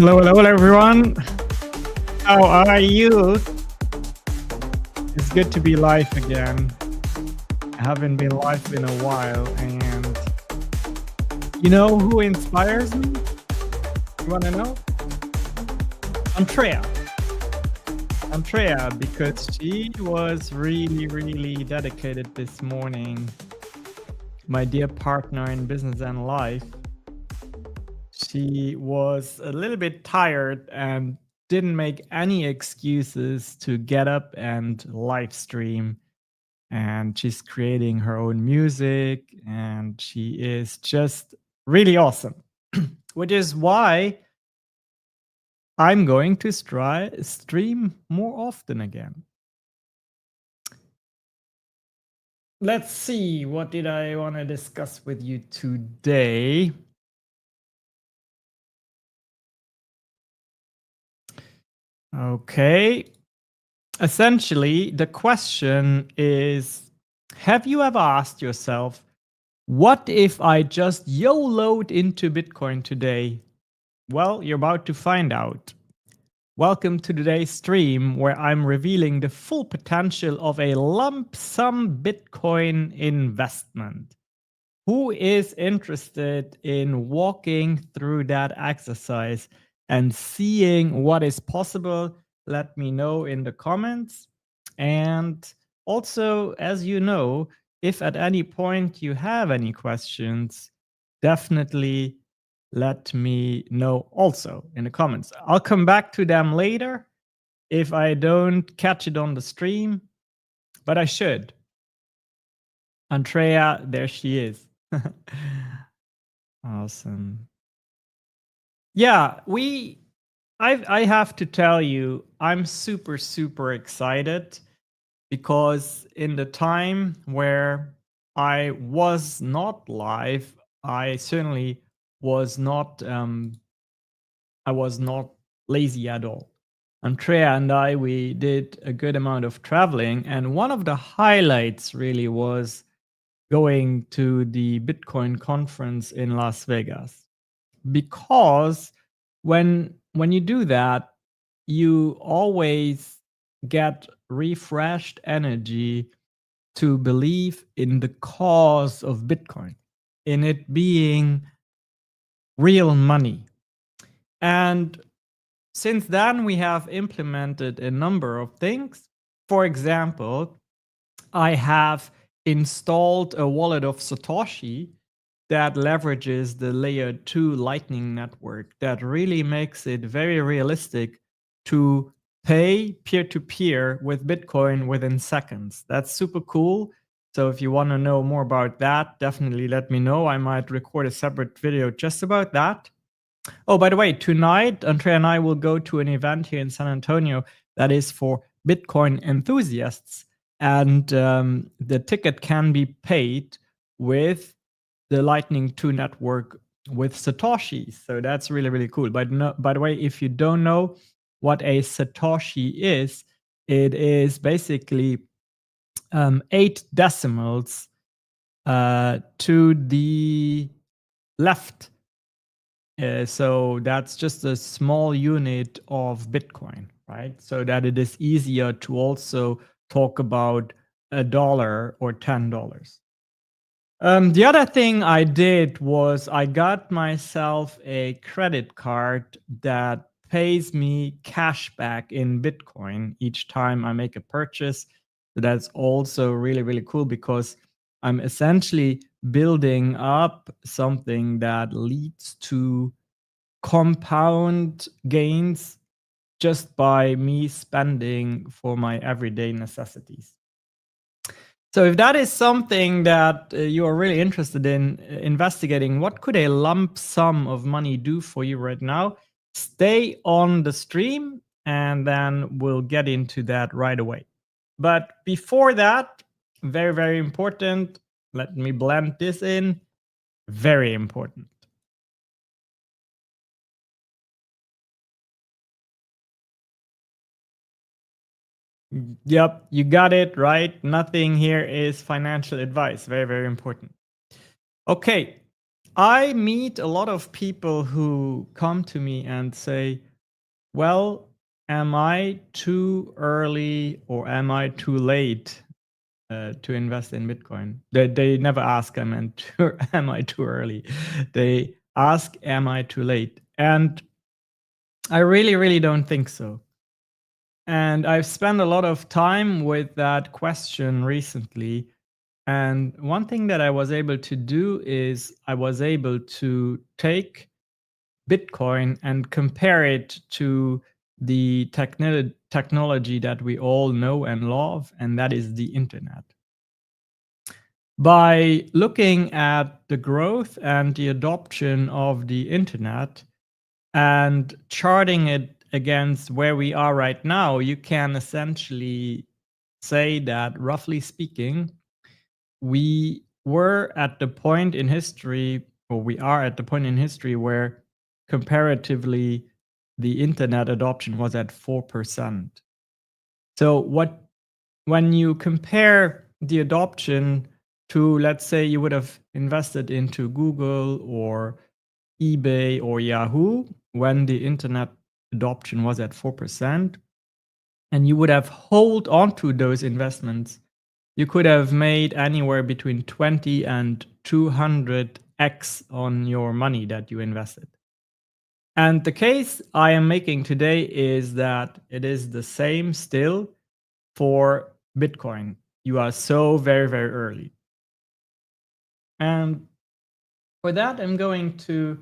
Hello, everyone. How are you? It's good to be live again. I haven't been live in a while, and you know who inspires me? You want to know? Andrea. Andrea, because she was really dedicated this morning. My dear partner in business and life. She was a little bit tired and didn't make any excuses to get up and live stream. And she's creating her own music, and she is just really awesome, which is why I'm going to stream more often again. Let's see, what did I want to discuss with you today? Okay. Essentially, the question is, have you ever asked yourself, what if I just YOLO'd into Bitcoin today? Well, you're about to find out. Welcome to today's stream, where I'm revealing the full potential of a lump sum Bitcoin investment. Who is interested in walking through that exercise and seeing what is possible? Let me know in the comments. And also, as you know, if at any point you have any questions, definitely let me know also in the comments. I'll come back to them later if I don't catch it on the stream, but I should. Andrea, there she is. Awesome. Yeah, I have to tell you, I'm super excited because in the time where I was not live, I certainly was not lazy at all. Andrea and I, we did a good amount of traveling, and one of the highlights really was going to the Bitcoin conference in Las Vegas. Because when you do that, you always get refreshed energy to believe in the cause of Bitcoin, in it being real money. And since then, we have implemented a number of things. For example, I have installed a wallet of Satoshi that leverages the layer 2 Lightning network that really makes it very realistic to pay peer-to-peer with Bitcoin within seconds. That's super cool. So if you want to know more about that, definitely let me know. I might record a separate video just about that. Oh, by the way, tonight, Andrea and I will go to an event here in San Antonio that is for Bitcoin enthusiasts. And the ticket can be paid with the Lightning 2 network with Satoshi. So that's really cool. But no, by the way, if you don't know what a Satoshi is, it is basically 8 decimals to the left. So that's just a small unit of Bitcoin, right? So that it is easier to also talk about $1 or $10. The other thing I did was I got myself a credit card that pays me cash back in Bitcoin each time I make a purchase. So that's also really cool because I'm essentially building up something that leads to compound gains just by me spending for my everyday necessities. So if that is something that you are really interested in investigating, what could a lump sum of money do for you right now? Stay on the stream and then we'll get into that right away. But before that, very important, let me blend this in, very important. Yep, you got it right. Nothing here is financial advice. Very important. Okay, I meet a lot of people who come to me and say, well, am I too early or am I too late to invest in Bitcoin? They never ask, am I too early? They ask, am I too late? And I really, really don't think so. And I've spent a lot of time with that question recently. And one thing that I was able to do is I was able to take Bitcoin and compare it to the technology that we all know and love, and that is the internet. By looking at the growth and the adoption of the internet and charting it against where we are right now, you can essentially say that, roughly speaking, we were at the point in history, or we are at the point in history where comparatively the internet adoption was at 4%. So when you compare the adoption to, let's say, you would have invested into Google or eBay or Yahoo when the internet adoption was at 4%, and you would have hold on to those investments, you could have made anywhere between 20 and 200x on your money that you invested. And the case I am making today is that it is the same still for Bitcoin. You are so very, very early. And for that, I'm going to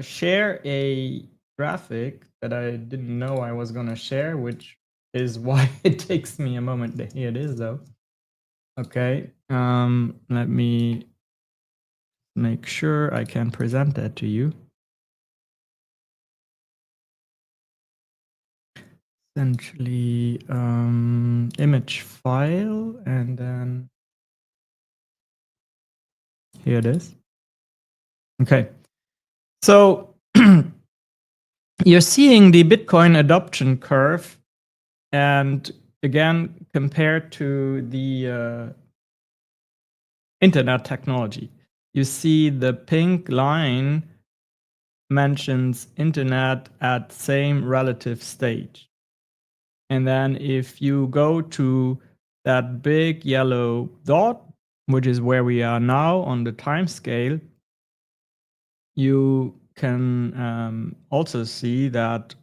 share a graphic that I didn't know I was going to share, which is why it takes me a moment. Here it is, though. Okay, let me make sure I can present that to you. Essentially, image file, and then here it is. Okay, so you're seeing the Bitcoin adoption curve, and again, compared to the internet technology. You see the pink line mentions internet at same relative stage. And then if you go to that big yellow dot, which is where we are now on the time scale, you can also see that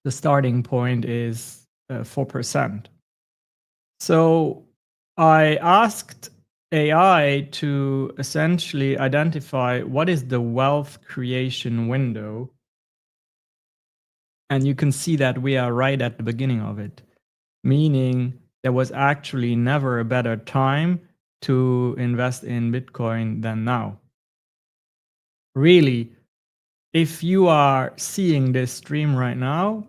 the starting point is 4%. So I asked AI to essentially identify what is the wealth creation window. And you can see that we are right at the beginning of it, meaning there was actually never a better time to invest in Bitcoin than now. Really, if you are seeing this stream right now,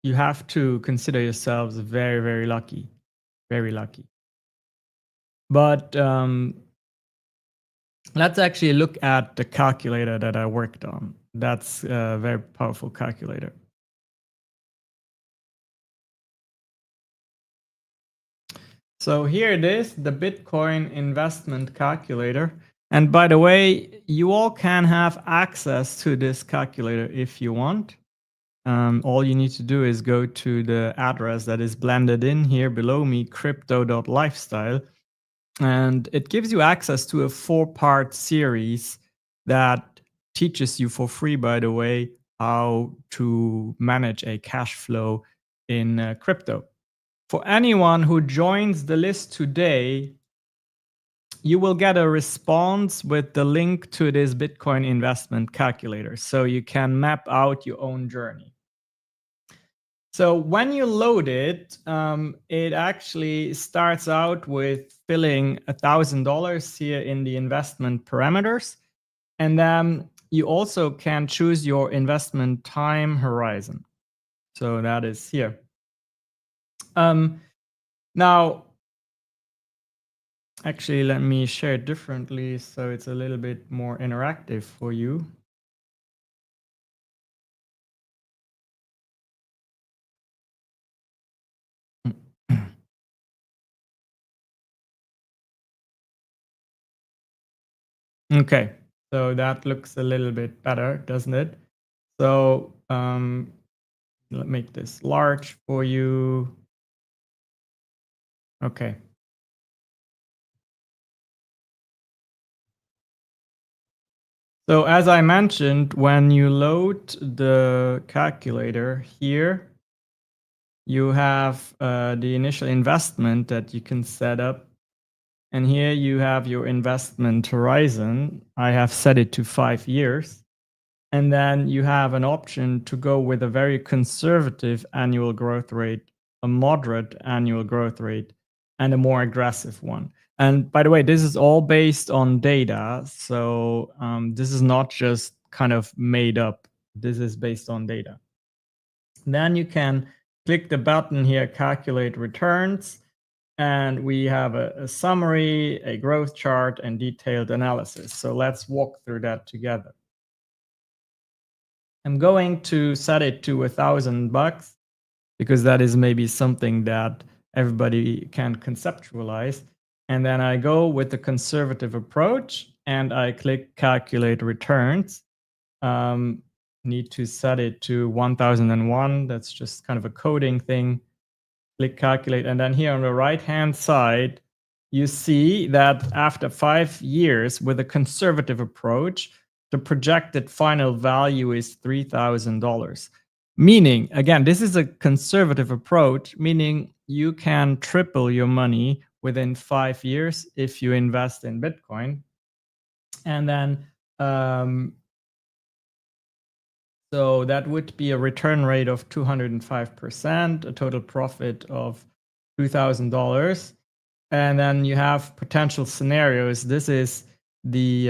you have to consider yourselves very, very lucky. Very lucky. But let's actually look at the calculator that I worked on. That's a very powerful calculator. So here it is, the Bitcoin investment calculator. And by the way, you all can have access to this calculator if you want. All you need to do is go to the address that is blended in here below me, crypto.lifestyle. And it gives you access to a 4-part series that teaches you for free, by the way, how to manage a cash flow in crypto. For anyone who joins the list today, you will get a response with the link to this Bitcoin investment calculator, so you can map out your own journey. So when you load it, it actually starts out with filling $1,000 here in the investment parameters. And then you also can choose your investment time horizon. So that is here. Now, actually, let me share it differently so it's a little bit more interactive for you. Okay, So that looks a little bit better, doesn't it? So let me make this large for you. Okay. So as I mentioned, when you load the calculator here, you have the initial investment that you can set up. And here you have your investment horizon. I have set it to 5 years. And then you have an option to go with a very conservative annual growth rate, a moderate annual growth rate, and a more aggressive one. And by the way, this is all based on data. So this is not just kind of made up. This is based on data. Then you can click the button here, calculate returns. And we have a summary, a growth chart, and detailed analysis. So let's walk through that together. I'm going to set it to $1,000 because that is maybe something that everybody can conceptualize. And then I go with the conservative approach and I click calculate returns. Need to set it to 1001. That's just kind of a coding thing. Click calculate. And then here on the right hand side, you see that after 5 years with a conservative approach, the projected final value is $3,000. Meaning, again, this is a conservative approach, meaning you can triple your money within 5 years if you invest in Bitcoin. And then, so that would be a return rate of 205%, a total profit of $2,000. And then you have potential scenarios. This is the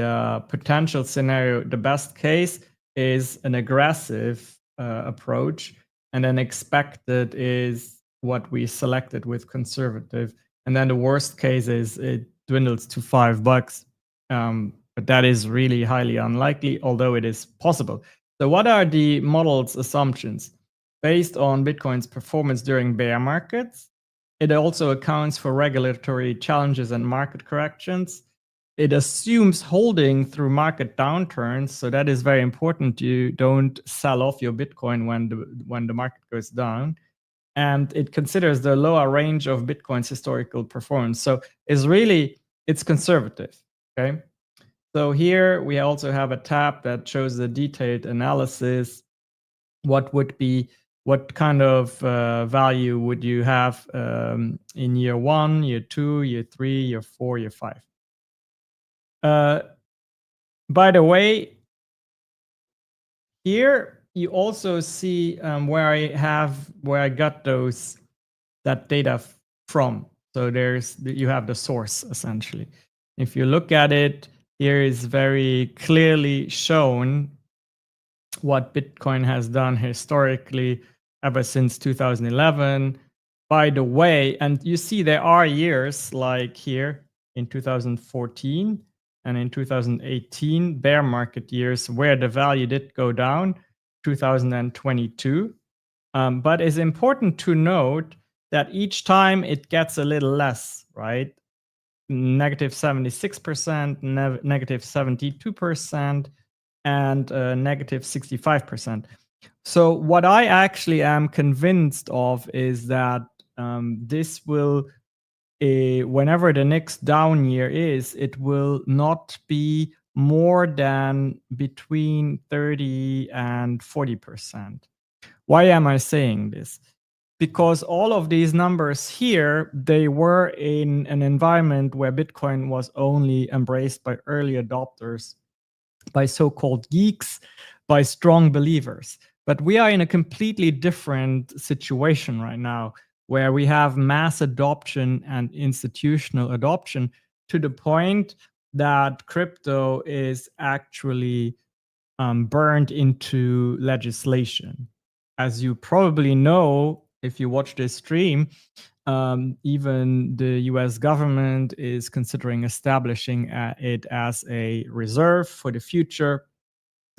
potential scenario. The best case is an aggressive approach, and then expected is what we selected with conservative. And then the worst case is it dwindles to $5. But that is really highly unlikely, although it is possible. So what are the model's assumptions? Based on Bitcoin's performance during bear markets, it also accounts for regulatory challenges and market corrections. It assumes holding through market downturns. So that is very important. You don't sell off your Bitcoin when the market goes down. And it considers the lower range of Bitcoin's historical performance. So it's conservative, okay? So here we also have a tab that shows the detailed analysis. What kind of value would you have in year 1, year 2, year 3, year 4, year 5? By the way, here you also see where I got that data from. So you have the source essentially. If you look at it, here is very clearly shown what Bitcoin has done historically ever since 2011. By the way, and you see there are years like here in 2014 and in 2018, bear market years where the value did go down, 2022. But it's important to note that each time it gets a little less, right? Negative 76%, negative 72%, and negative 65%. So what I actually am convinced of is that this will, whenever the next down year is, it will not be more than between 30 and 40%. Why am I saying this? Because all of these numbers here, they were in an environment where Bitcoin was only embraced by early adopters, by so-called geeks, by strong believers. But we are in a completely different situation right now, where we have mass adoption and institutional adoption to the point that crypto is actually burned into legislation. As you probably know, if you watch this stream, even the US government is considering establishing it as a reserve for the future.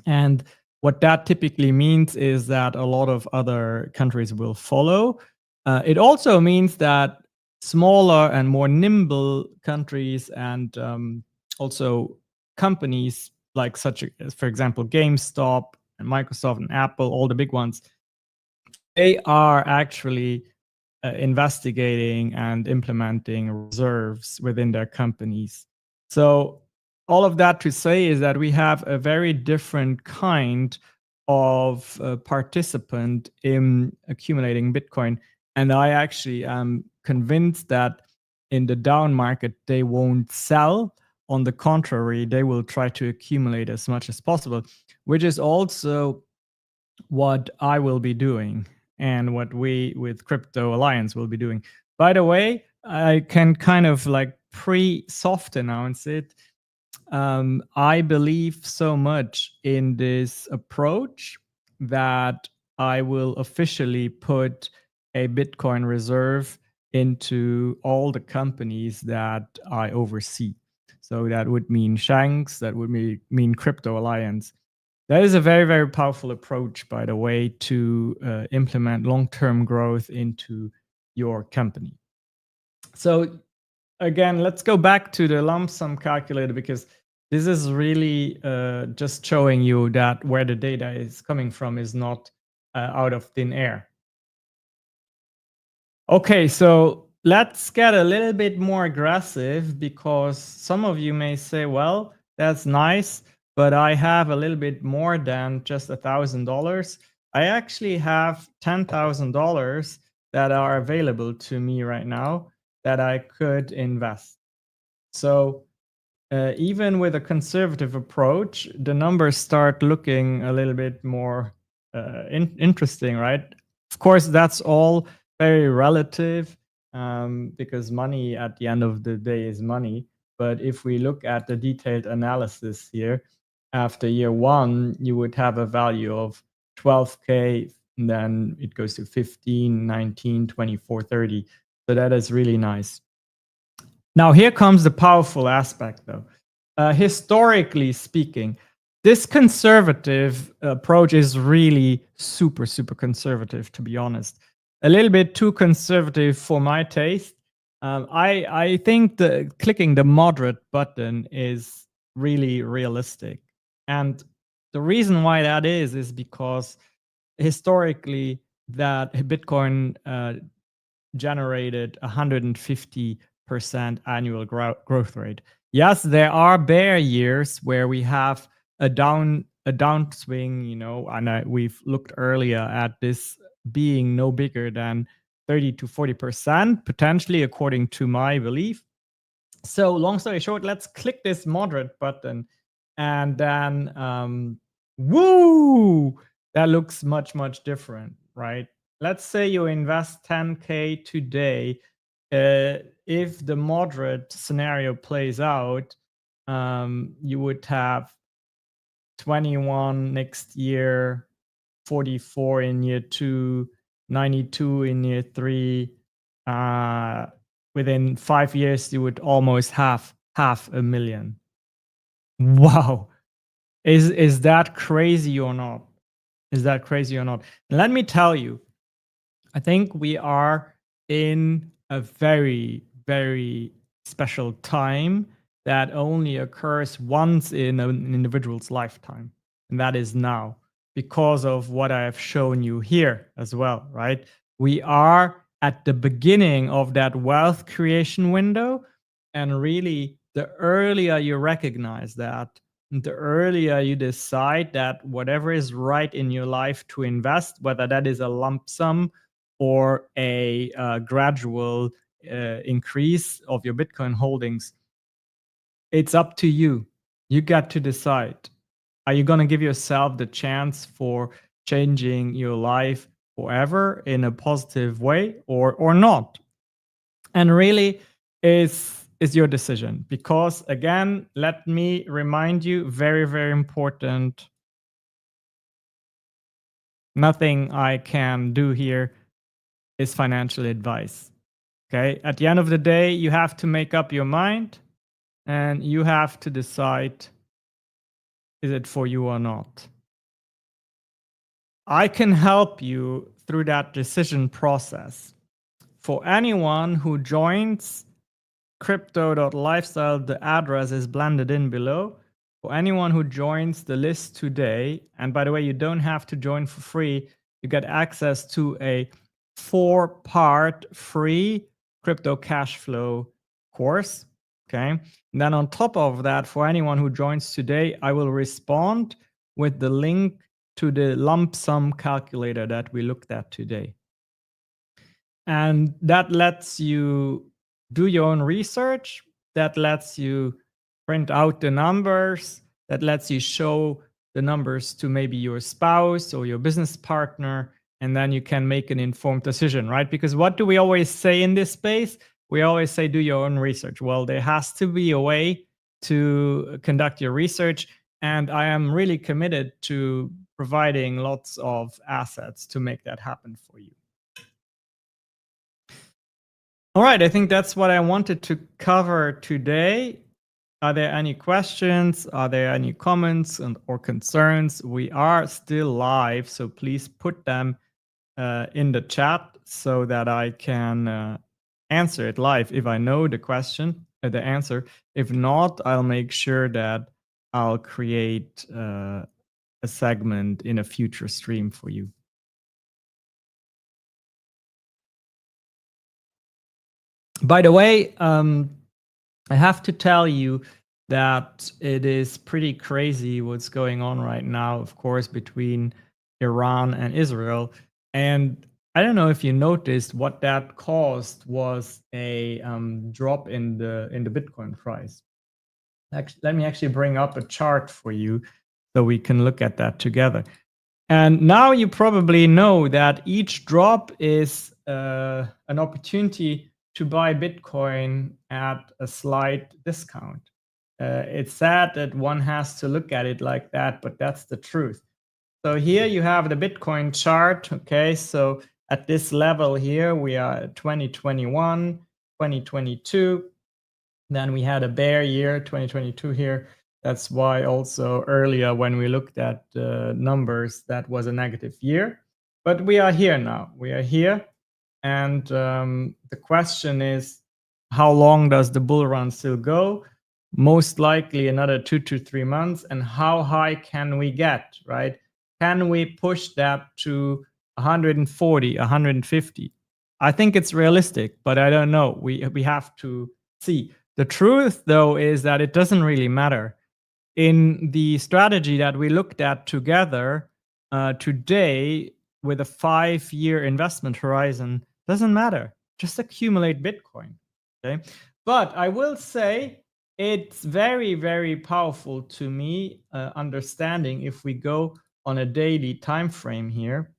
And what that typically means is that a lot of other countries will follow. It also means that smaller and more nimble countries and also companies like such as, for example, GameStop and Microsoft and Apple, all the big ones, they are actually investigating and implementing reserves within their companies. So all of that to say is that we have a very different kind of participant in accumulating Bitcoin. And I actually am convinced that in the down market, they won't sell. On the contrary, they will try to accumulate as much as possible, which is also what I will be doing and what we with Crypto Alliance will be doing. By the way, I can kind of like pre-soft announce it. I believe so much in this approach that I will officially put a Bitcoin reserve into all the companies that I oversee. So that would mean Shanks, that would mean Crypto Alliance. That is a very, very powerful approach, by the way, to implement long-term growth into your company. So again, let's go back to the lump sum calculator, because this is really just showing you that where the data is coming from is not out of thin air. Okay, so let's get a little bit more aggressive, because some of you may say, well, that's nice, but I have a little bit more than just $1,000. I actually have $10,000 that are available to me right now that I could invest. So even with a conservative approach, the numbers start looking a little bit more interesting, right? Of course, that's all very relative, because money at the end of the day is money. But if we look at the detailed analysis here, after year one, you would have a value of 12K, and then it goes to 15, 19, 24, 30. So that is really nice. Now, here comes the powerful aspect, though. Historically speaking, this conservative approach is really super, super conservative, to be honest. A little bit too conservative for my taste. I think clicking the moderate button is really realistic. And the reason why that is because historically that Bitcoin generated 150% annual growth rate. Yes, there are bear years where we have a downswing, you know, and we've looked earlier at this being no bigger than 30 to 40% potentially, according to my belief. So long story short, let's click this moderate button, and then woo, that looks much, much different, right? Let's say you invest 10K today. If the moderate scenario plays out, you would have 21 next year, 44 in year two, 92 in year three. Within 5 years, you would almost have 500,000. Wow. Is that crazy or not? Is that crazy or not? Let me tell you, I think we are in a very, very special time that only occurs once in an individual's lifetime. And that is now, because of what I have shown you here as well, right? We are at the beginning of that wealth creation window. And really, the earlier you recognize that, the earlier you decide that whatever is right in your life to invest, whether that is a lump sum or a gradual increase of your Bitcoin holdings, it's up to you. You got to decide. Are you going to give yourself the chance for changing your life forever in a positive way, or not? And really, is your decision. Because again, let me remind you, very, very important, nothing I can do here is financial advice. Okay, at the end of the day, you have to make up your mind and you have to decide, is it for you or not? I can help you through that decision process. For anyone who joins crypto.lifestyle, the address is blended in below. for anyone who joins the list today, and by the way, you don't have to join for free, you get access to a 4-part free crypto cash flow course. Okay. And then on top of that, for anyone who joins today, I will respond with the link to the lump sum calculator that we looked at today. And that lets you do your own research, that lets you print out the numbers, that lets you show the numbers to maybe your spouse or your business partner, and then you can make an informed decision, right? Because what do we always say in this space? We always say, do your own research. Well, there has to be a way to conduct your research. And I am really committed to providing lots of assets to make that happen for you. All right, I think that's what I wanted to cover today. Are there any questions? Are there any comments or concerns? We are still live, so please put them in the chat so that I can answer it live if I know the question, the answer. If not, I'll make sure that I'll create a segment in a future stream for you. By the way, I have to tell you that it is pretty crazy what's going on right now, of course, between Iran and Israel. And I don't know if you noticed what that caused was a drop in the Bitcoin price. Actually, let me actually bring up a chart for you so we can look at that together. And now you probably know that each drop is an opportunity to buy Bitcoin at a slight discount. It's sad that one has to look at it like that, but that's the truth. So here you have the Bitcoin chart. Okay, so at this level here, we are at 2021, 2022. Then we had a bear year, 2022 here. That's why also earlier when we looked at numbers, that was a negative year. But we are here now. We are here. And the question is, how long does the bull run still go? Most likely another 2 to 3 months. And how high can we get, right? Can we push that to 140, 150? I think it's realistic, but I don't know. We have to see. The truth, though, is that it doesn't really matter. In the strategy that we looked at together today with a 5-year investment horizon, doesn't matter. Just accumulate Bitcoin. Okay. But I will say it's very, very powerful to me understanding if we go on a daily time frame here.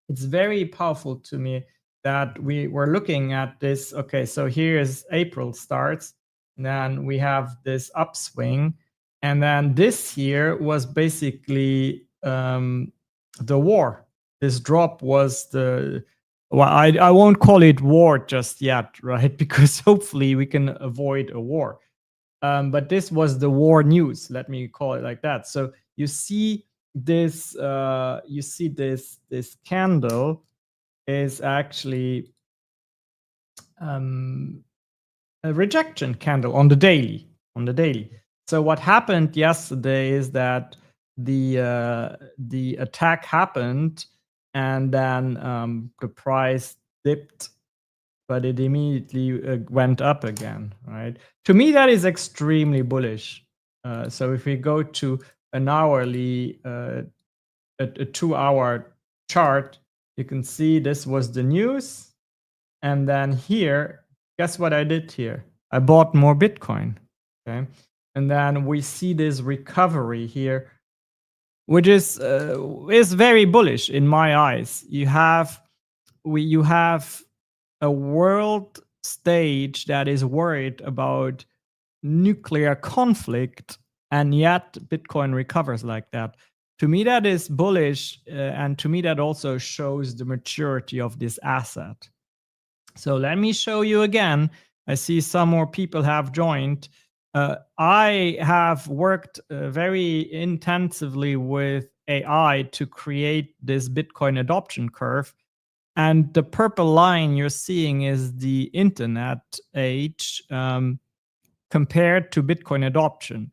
It's very powerful to me that we were looking at this. Okay, so here is April starts, and then we have this upswing, and then this here was basically the war. This drop was well, I won't call it war just yet, right? Because hopefully we can avoid a war. But this was the war news. Let me call it like that. So you see this candle is actually a rejection candle on the daily. So what happened yesterday is that the attack happened, and then the price dipped, but it immediately went up again, right? To me, that is extremely bullish. So if we go to an hourly, a 2-hour chart, you can see this was the news. And then here, guess what I did here? I bought more Bitcoin, okay? And then we see this recovery here, which is very bullish in my eyes. You have a world stage that is worried about nuclear conflict, and yet Bitcoin recovers like that. To me, that is bullish, and to me, that also shows the maturity of this asset. So let me show you again. I see some more people have joined. I have worked very intensively with AI to create this Bitcoin adoption curve. And the purple line you're seeing is the internet age compared to Bitcoin adoption.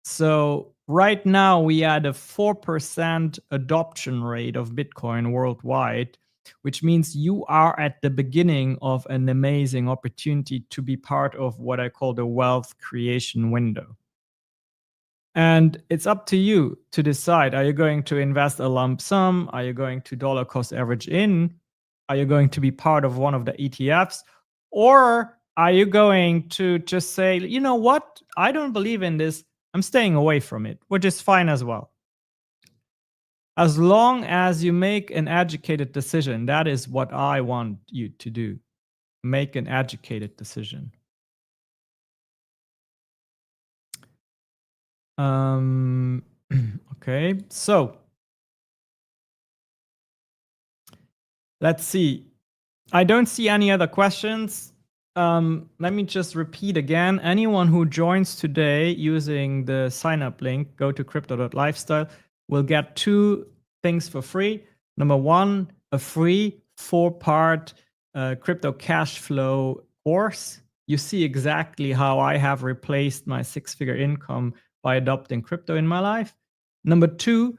So right now we had a 4% adoption rate of Bitcoin worldwide, which means you are at the beginning of an amazing opportunity to be part of what I call the wealth creation window. And it's up to you to decide, are you going to invest a lump sum? Are you going to dollar cost average in? Are you going to be part of one of the ETFs? Or are you going to just say, you know what? I don't believe in this. I'm staying away from it, which is fine as well. As long as you make an educated decision, that is what I want you to do. Make an educated decision. Okay, so let's see. I don't see any other questions. Let me just repeat again. Anyone who joins today using the sign up link, go to crypto.lifestyle, will get 2 things for free. Number 1, a free 4-part crypto cash flow course. You see exactly how I have replaced my 6-figure income by adopting crypto in my life. Number 2,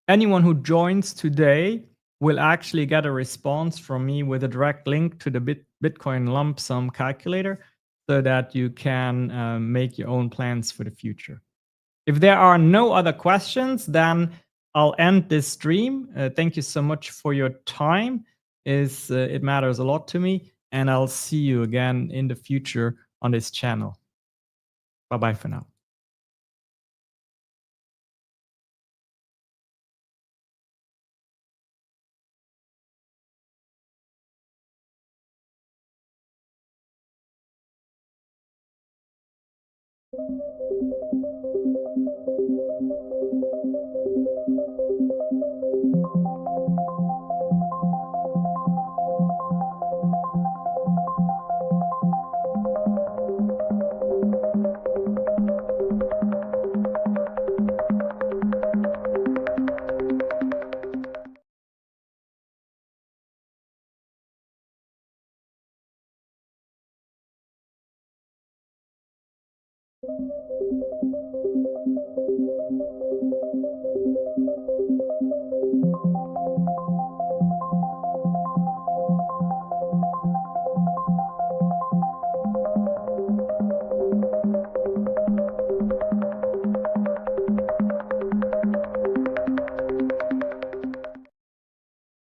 anyone who joins today will actually get a response from me with a direct link to the Bitcoin lump sum calculator so that you can make your own plans for the future. If there are no other questions, then I'll end this stream. Thank you so much for your time. It matters a lot to me, and I'll see you again in the future on this channel. Bye-bye for now.